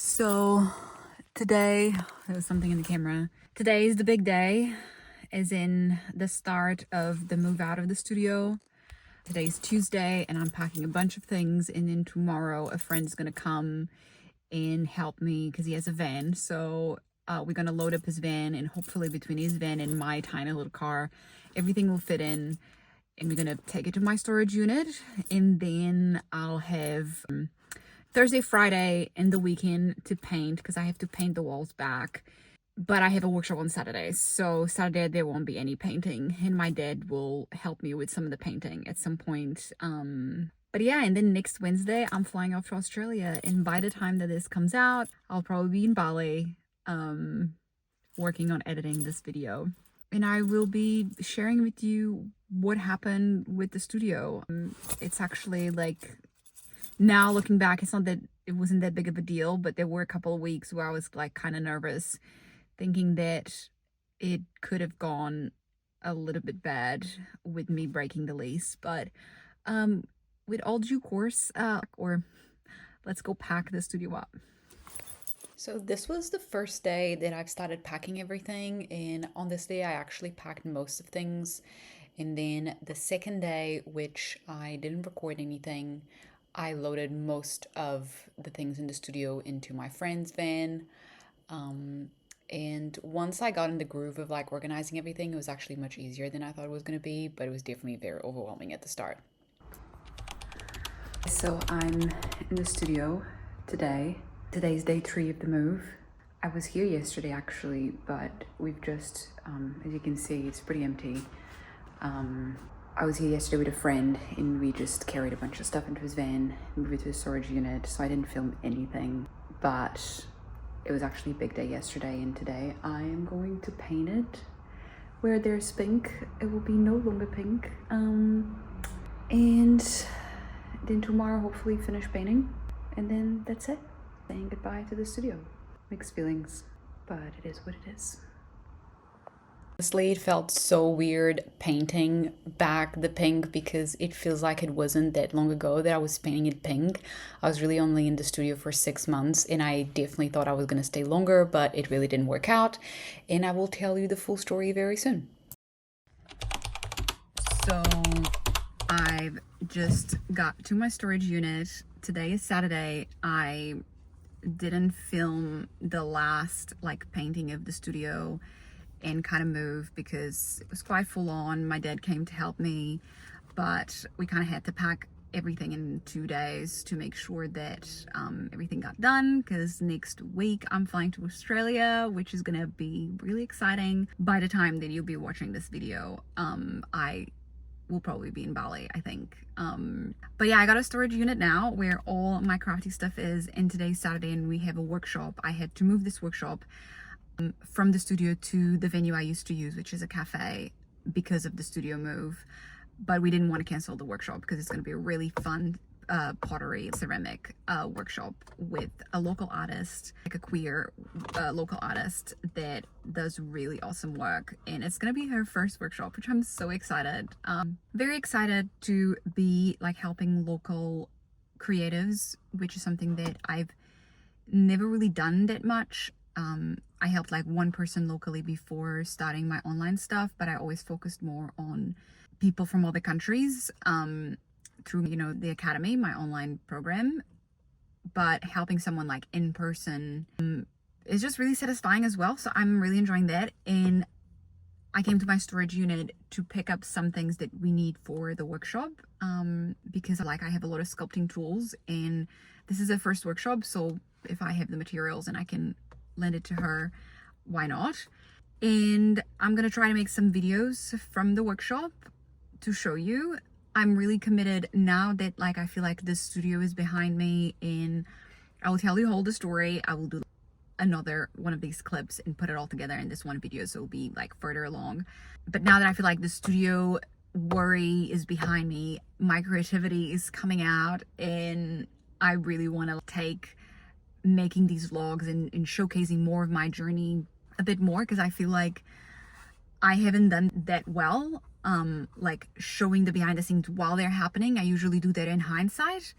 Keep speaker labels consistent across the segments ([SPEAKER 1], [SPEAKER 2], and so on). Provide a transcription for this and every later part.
[SPEAKER 1] So today, there was something in the camera. Today is the big day, as in the start of the move out of the studio. Today's Tuesday, and I'm packing a bunch of things. And then tomorrow, a friend's gonna come and help me because he has a van. So we're gonna load up his van, and hopefully, between his van and my tiny little car, everything will fit in. And we're gonna take it to my storage unit, and then I'll have Thursday, Friday, and the weekend to paint because I have to paint the walls back. But I have a workshop on Saturday, so Saturday there won't be any painting, and my dad will help me with some of the painting at some point. But yeah, and then next Wednesday I'm flying off to Australia, and by the time that this comes out, I'll probably be in Bali, working on editing this video. And I will be sharing with you what happened with the studio. It's actually like, now looking back, it's not that it wasn't that big of a deal, but there were a couple of weeks where I was like kind of nervous, thinking that it could have gone a little bit bad with me breaking the lease. But with all due course, or let's go pack the studio up. So this was the first day that I've started packing everything, and on this day I actually packed most of things. And then the second day, which I didn't record anything, I loaded most of the things in the studio into my friend's van. And once I got in the groove of like organizing everything, it was actually much easier than I thought it was going to be, but it was definitely very overwhelming at the start. So I'm in the studio today. Today's day 3 of the move. I was here yesterday actually, but we've just, as you can see, it's pretty empty. I was here yesterday with a friend, and we just carried a bunch of stuff into his van, moved it to a storage unit, so I didn't film anything. But it was actually a big day yesterday, and today I am going to paint it. Where there's pink, it will be no longer pink. And then tomorrow, hopefully finish painting, and then that's it. Saying goodbye to the studio. Mixed feelings, but it is what it is. Honestly, it felt so weird painting back the pink because it feels like it wasn't that long ago that I was painting it pink. I was really only in the studio for 6 months, and I definitely thought I was going to stay longer, but it really didn't work out. And I will tell you the full story very soon. So I've just got to my storage unit. Today is Saturday. I didn't film the last like painting of the studio and kind of move because it was quite full on. My dad came to help me, but we kind of had to pack everything in 2 days to make sure that everything got done, because next week I'm flying to Australia, which is gonna be really exciting. By the time that you'll be watching this video, I will probably be in Bali, I think. But yeah, I got a storage unit now where all my crafty stuff is, and today's Saturday and we have a workshop. I had to move this workshop from the studio to the venue I used to use, which is a cafe, because of the studio move. But we didn't want to cancel the workshop because it's going to be a really fun pottery ceramic workshop with a local artist, like a queer local artist that does really awesome work, and it's gonna be her first workshop, which I'm so excited. Very excited to be like helping local creatives, which is something that I've never really done that much. I helped like one person locally before starting my online stuff, but I always focused more on people from other countries through, the academy, my online program. But helping someone like in person is just really satisfying as well. So I'm really enjoying that. And I came to my storage unit to pick up some things that we need for the workshop, because like I have a lot of sculpting tools, and this is the first workshop. So if I have the materials and I can lend it to her, why not? And I'm gonna try to make some videos from the workshop to show you. I'm really committed now that like I feel like this studio is behind me, and I will tell you all the story. I will do another one of these clips and put it all together in this one video, so it'll be like further along. But now that I feel like the studio worry is behind me, my creativity is coming out, and I really want to take making these vlogs and showcasing more of my journey a bit more, because I feel like I haven't done that well, like showing the behind the scenes while they're happening. I usually do that in hindsight,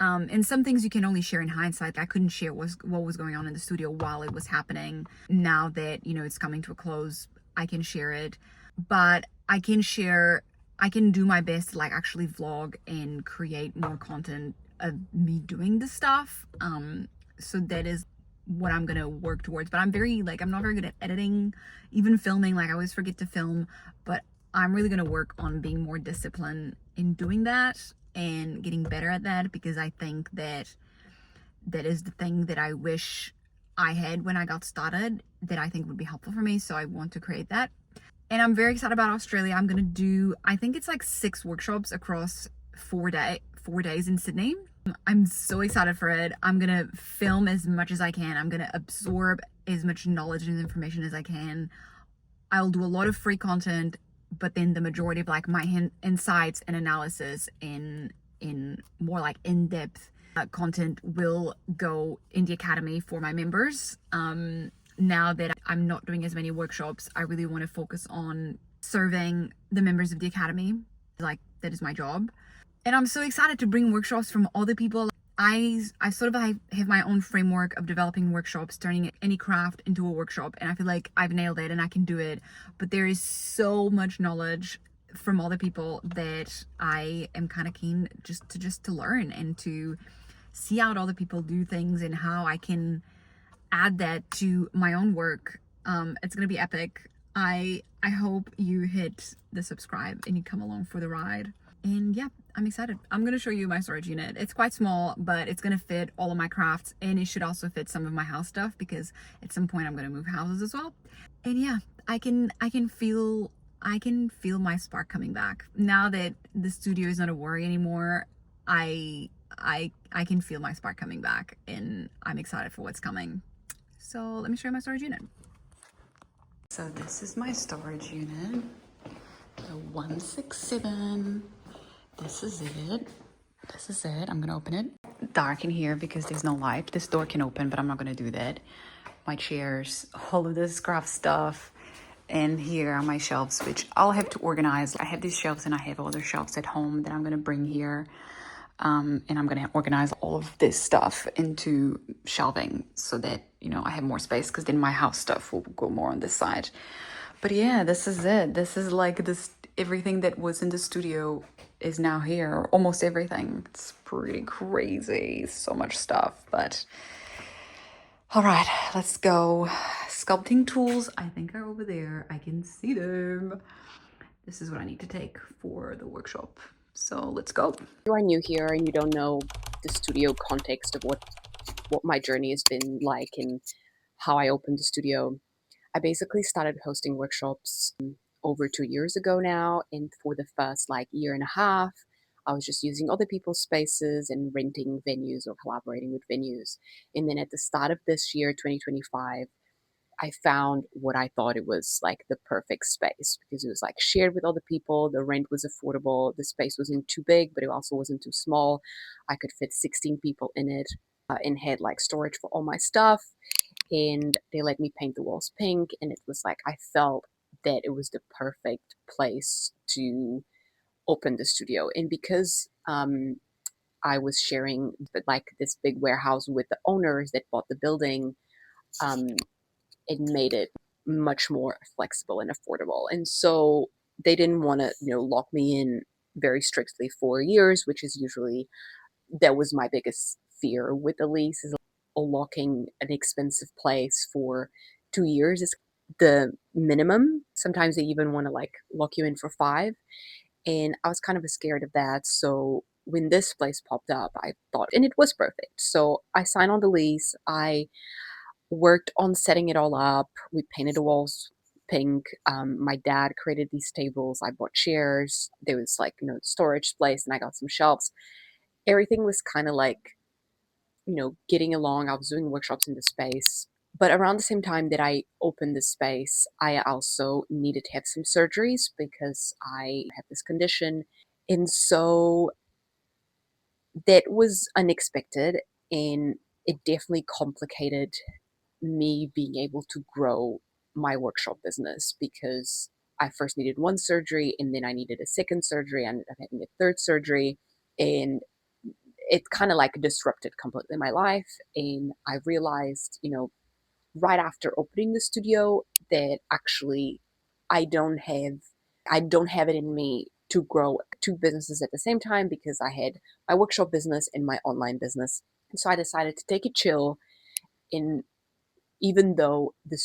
[SPEAKER 1] And some things you can only share in hindsight. I couldn't share what was going on in the studio while it was happening. Now that, it's coming to a close, I can share it. But I can do my best to like actually vlog and create more content of me doing this stuff. So that is what I'm gonna work towards. But I'm not very good at editing, even filming. Like I always forget to film, but I'm really gonna work on being more disciplined in doing that and getting better at that, because I think that is the thing that I wish I had when I got started, that I think would be helpful for me. So I want to create that. And I'm very excited about Australia. I'm gonna do, I think it's like 6 workshops across 4 days in Sydney. I'm so excited for it. I'm gonna film as much as I can. I'm gonna absorb as much knowledge and information as I can. I'll do a lot of free content, but then the majority of like my insights and analysis in more like in-depth content will go in the academy for my members. Now that I'm not doing as many workshops, I really want to focus on serving the members of the academy. Like that is my job. And I'm so excited to bring workshops from other people. I sort of have my own framework of developing workshops, turning any craft into a workshop, and I feel like I've nailed it and I can do it. But there is so much knowledge from other people that I am kind of keen just to learn and to see how other people do things and how I can add that to my own work. It's gonna be epic. I hope you hit the subscribe and you come along for the ride. And yeah, I'm excited. I'm gonna show you my storage unit. It's quite small, but it's gonna fit all of my crafts, and it should also fit some of my house stuff, because at some point I'm gonna move houses as well. And yeah, I can feel my spark coming back now that the studio is not a worry anymore. I can feel my spark coming back, and I'm excited for what's coming. So let me show you my storage unit. So this is my storage unit, the 167. This is it. This is it. I'm gonna open it. Dark in here because there's no light. This door can open, but I'm not gonna do that. My chairs, all of this craft stuff. And here are my shelves, which I'll have to organize. I have these shelves and I have other shelves at home that I'm gonna bring here. And I'm gonna organize all of this stuff into shelving so that, I have more space, because then my house stuff will go more on this side. But yeah, this is it. This is like this, everything that was in the studio is now here. Almost everything. It's pretty crazy. So much stuff. But all right, let's go. Sculpting tools, I think, are over there. I can see them. This is what I need to take for the workshop. So let's go.
[SPEAKER 2] If you are new here and you don't know the studio context of what my journey has been like and how I opened the studio, I basically started hosting workshops over 2 years ago now. And for the first year and a half, I was just using other people's spaces and renting venues or collaborating with venues. And then at the start of this year, 2025, I found what I thought it was like the perfect space, because it was like shared with other people. The rent was affordable. The space wasn't too big, but it also wasn't too small. I could fit 16 people in it, and had like storage for all my stuff. And they let me paint the walls pink. And it was like, I felt that it was the perfect place to open the studio. And because I was sharing like this big warehouse with the owners that bought the building, um, it made it much more flexible and affordable. And so they didn't want to, lock me in very strictly for years, which is usually, that was my biggest fear with the lease, is locking an expensive place for 2 years is the minimum. Sometimes they even want to like lock you in for 5. And I was kind of scared of that. So when this place popped up, I thought, and it was perfect. So I signed on the lease. I worked on setting it all up. We painted the walls pink. My dad created these tables. I bought chairs. There was like, storage place, and I got some shelves. Everything was kind of like, getting along. I was doing workshops in the space. But around the same time that I opened the space, I also needed to have some surgeries because I have this condition. And so that was unexpected, and it definitely complicated me being able to grow my workshop business, because I first needed one surgery and then I needed a second surgery. I ended up having a third surgery, and it kind of like disrupted completely my life. And I realized, right after opening the studio, that actually I don't have I don't have it in me to grow two businesses at the same time, because I had my workshop business and my online business. And so I decided to take it chill. And even though the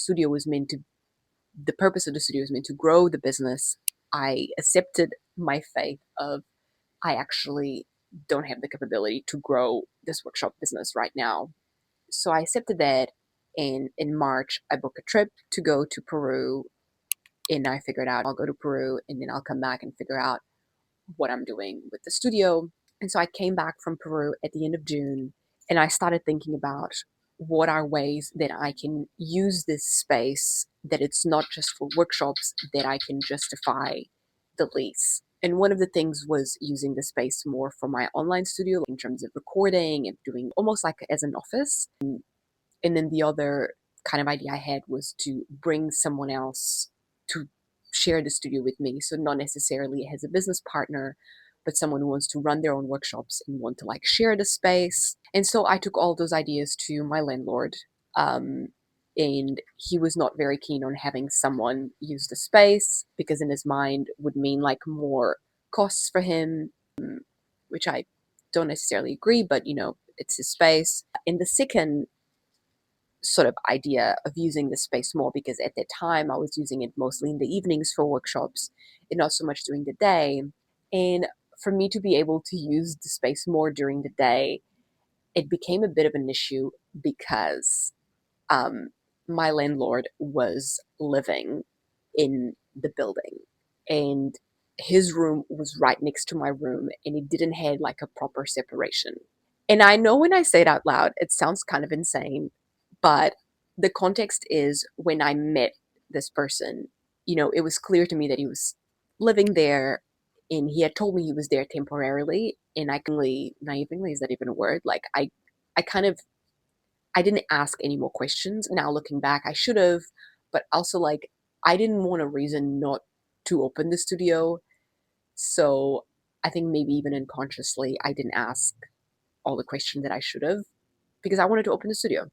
[SPEAKER 2] purpose of the studio is meant to grow the business, I accepted my fate of I actually don't have the capability to grow this workshop business right now. So I accepted that. And in March, I booked a trip to go to Peru. And I figured out I'll go to Peru and then I'll come back and figure out what I'm doing with the studio. And so I came back from Peru at the end of June, and I started thinking about what are ways that I can use this space, that it's not just for workshops, that I can justify the lease. And one of the things was using the space more for my online studio in terms of recording and doing almost like as an office. And then the other kind of idea I had was to bring someone else to share the studio with me. So not necessarily as a business partner, but someone who wants to run their own workshops and want to like share the space. And so I took all those ideas to my landlord. Um, and he was not very keen on having someone use the space, because in his mind would mean like more costs for him, which I don't necessarily agree, but it's his space. And the second sort of idea of using the space more, because at that time I was using it mostly in the evenings for workshops and not so much during the day. And for me to be able to use the space more during the day, it became a bit of an issue, because um, my landlord was living in the building, and his room was right next to my room, and it didn't have like a proper separation. And I know when I say it out loud, it sounds kind of insane, but the context is when I met this person, it was clear to me that he was living there, and he had told me he was there temporarily. And naively, is that even a word? Like I kind of, I didn't ask any more questions. Now looking back, I should have, but also like, I didn't want a reason not to open the studio. So I think maybe even unconsciously, I didn't ask all the questions that I should have, because I wanted to open the studio.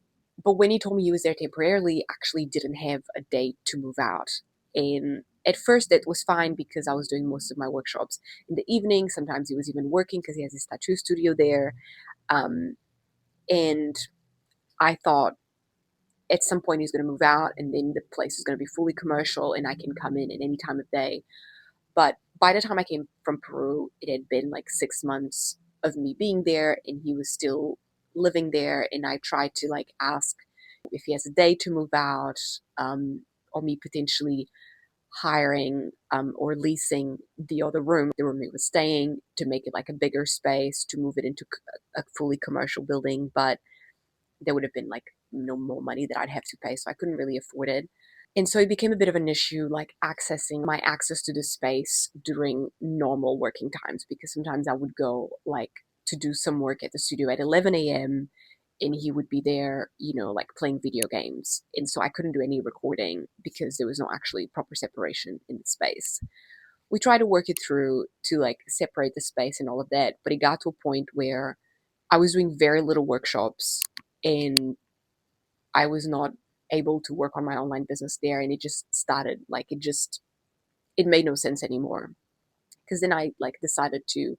[SPEAKER 2] But when he told me he was there temporarily, actually didn't have a date to move out. And at first that was fine, because I was doing most of my workshops in the evening. Sometimes he was even working because he has his tattoo studio there. Um, and I thought at some point he's going to move out, and then the place is going to be fully commercial and I can come in at any time of day. But by the time I came from Peru, it had been like 6 months of me being there, and he was still living there. And I tried to like ask if he has a day to move out, or me potentially hiring or leasing the room he was staying, to make it like a bigger space, to move it into a fully commercial building. But there would have been like no more money that I'd have to pay, so I couldn't really afford it. And so it became a bit of an issue, like accessing my access to the space during normal working times, because sometimes I would go like to do some work at the studio at 11 a.m. and he would be there, like playing video games. And so I couldn't do any recording because there was no actually proper separation in the space. We tried to work it through to like separate the space and all of that, but it got to a point where I was doing very little workshops, and I was not able to work on my online business there. And it just started like, it made no sense anymore. Because then I like decided to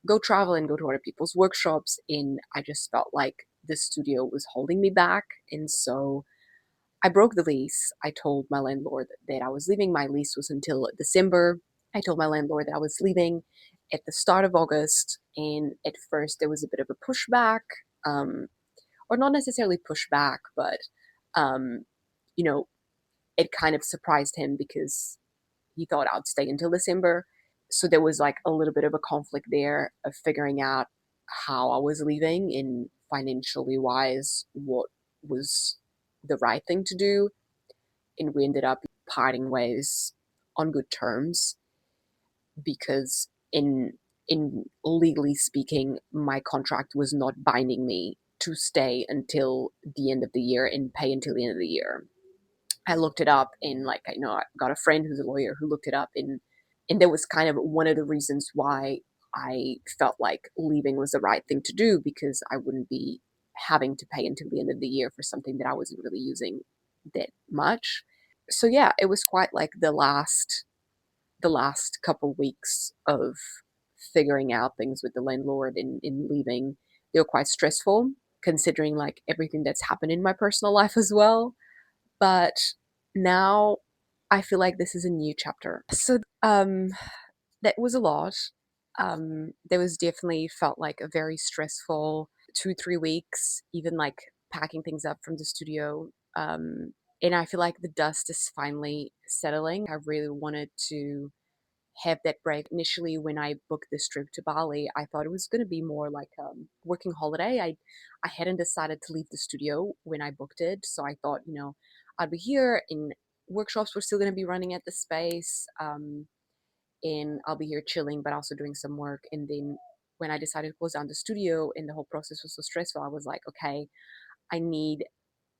[SPEAKER 2] go travel and go to other people's workshops, and I just felt like the studio was holding me back. And so I broke the lease. I told my landlord that I was leaving. My lease was until December. I told my landlord that I was leaving at the start of August. And at first there was a bit of a pushback, um, or not necessarily pushback, but um, you know, it kind of surprised him, because he thought I'd stay until December. So there was like a little bit of a conflict there of figuring out how I was leaving, and financially wise, what was the right thing to do. And we ended up parting ways on good terms, because in legally speaking, my contract was not binding me to stay until the end of the year and pay until the end of the year. I looked it up, and like I got a friend who's a lawyer who looked it up, and that was kind of one of the reasons why I felt like leaving was the right thing to do because I wouldn't be having to pay until the end of the year for something that I wasn't really using that much. So yeah, it was quite like the last couple weeks of figuring out things with the landlord in leaving. They were quite stressful considering like everything that's happened in my personal life as well. But now I feel like this is a new chapter. So that was a lot. There was definitely felt like a very stressful 2 3 weeks, even like packing things up from the studio. And I feel like the dust is finally settling. I really wanted to have that break. Initially, when I booked this trip to Bali, I thought it was going to be more like a working holiday. I hadn't decided to leave the studio when I booked it, so I thought, I'd be here and workshops were still going to be running at the space, and I'll be here chilling, but also doing some work. And then when I decided to close down the studio and the whole process was so stressful, I was like, okay, I need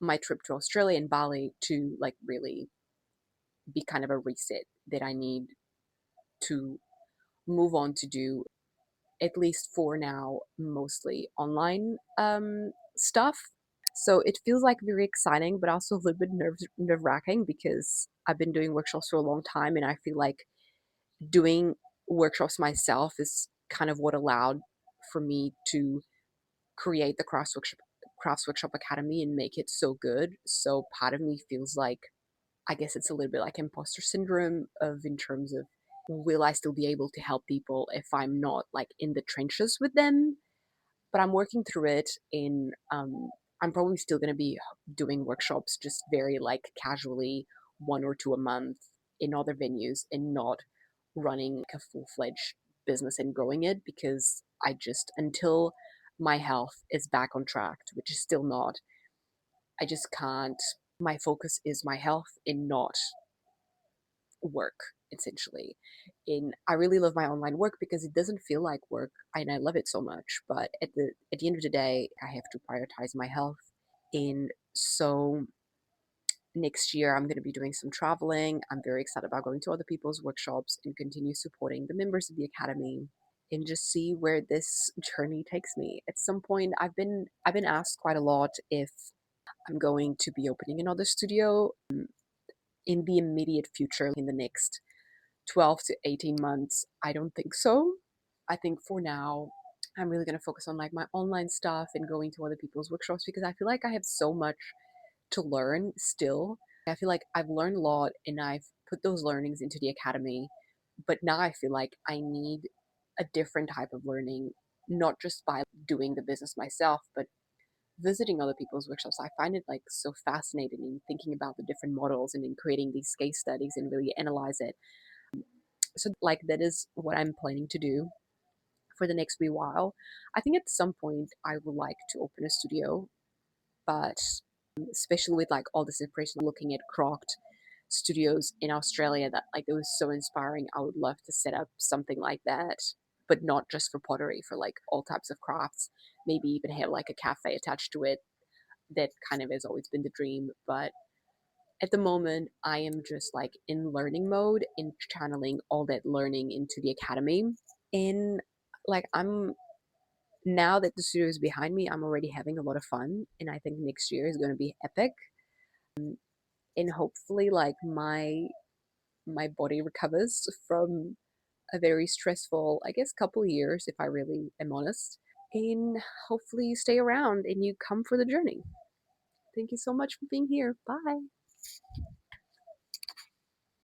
[SPEAKER 2] my trip to Australia and Bali to like really be kind of a reset that I need to move on to do, at least for now, mostly online stuff. So it feels like very exciting, but also a little bit nerve wracking because I've been doing workshops for a long time, and I feel like doing workshops myself is kind of what allowed for me to create the Crafts Workshop Academy and make it so good. So part of me feels like, I guess it's a little bit like imposter syndrome of in terms of, will I still be able to help people if I'm not like in the trenches with them? But I'm working through it. In I'm probably still going to be doing workshops just very like casually, one or two a month in other venues, and not running a full-fledged business and growing it, because I just, until my health is back on track, which is still not, I just can't. My focus is my health and not work, essentially. And I really love my online work because it doesn't feel like work, and I love it so much. But at the end of the day, I have to prioritize my health. And so next year I'm going to be doing some traveling. I'm very excited about going to other people's workshops and continue supporting the members of the academy and just see where this journey takes me. At some point, I've been asked quite a lot if I'm going to be opening another studio in the immediate future, in the next 12 to 18 months. I don't think so. I think for now, I'm really going to focus on like my online stuff and going to other people's workshops, because I feel like I have so much to learn still. I feel like I've learned a lot and I've put those learnings into the academy, but now I feel like I need a different type of learning, not just by doing the business myself, but visiting other people's workshops. I find it like so fascinating in thinking about the different models and in creating these case studies and really analyze it. So like that is what I'm planning to do for the next wee while. I think at some point I would like to open a studio, but especially with like all this information, looking at crocked studios in Australia, that like it was so inspiring. I would love to set up something like that, but not just for pottery, for like all types of crafts. Maybe even have like a cafe attached to it. That kind of has always been the dream. But at the moment, I am just like in learning mode and channeling all that learning into the academy. And like I'm now that the studio is behind me, I'm already having a lot of fun, and I think next year is going to be epic. And hopefully, like my body recovers from a very stressful, I guess, couple years, if I really am honest. And hopefully, you stay around and you come for the journey. Thank you so much for being here. Bye.